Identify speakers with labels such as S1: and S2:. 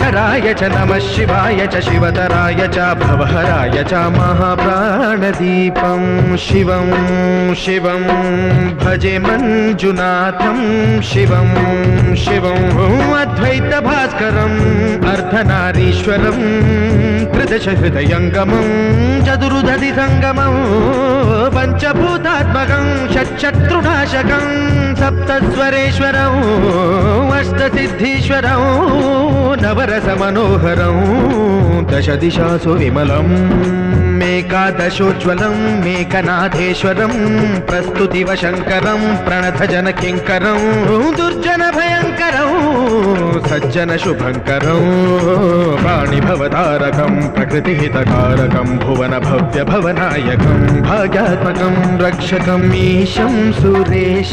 S1: शङ्कराय च नमः शिवाय च शिवतराय च भवहराय च महाप्राणदीपं शिवं शिवं भजे मञ्जुनाथं शिवं शिवं अद्वैतभास्करम् अर्धनारीश्वरं त्रिदशहृदयङ्गमं चतुर्दधिसङ्गमं पञ्चभूतात्मकं षट्शत्रुनाशकं सप्तस्वरेश्वरं अष्टसिद्धीश्वरं नवरसमनोहरं दशदिशासु विमलं मेकादशोज्ज्वलं मेकनाथेश्वरं प्रस्तुतिव शङ्करं प्रणतजनकिङ्करं दुर्जनभयङ्करं सज्जनशुभङ्करं वाणिभवतारकं प्रकृतिहितकारकं भुवनभव्यभवनायकं भाग्यात्मकं रक्षकम् ईशं सुरेशं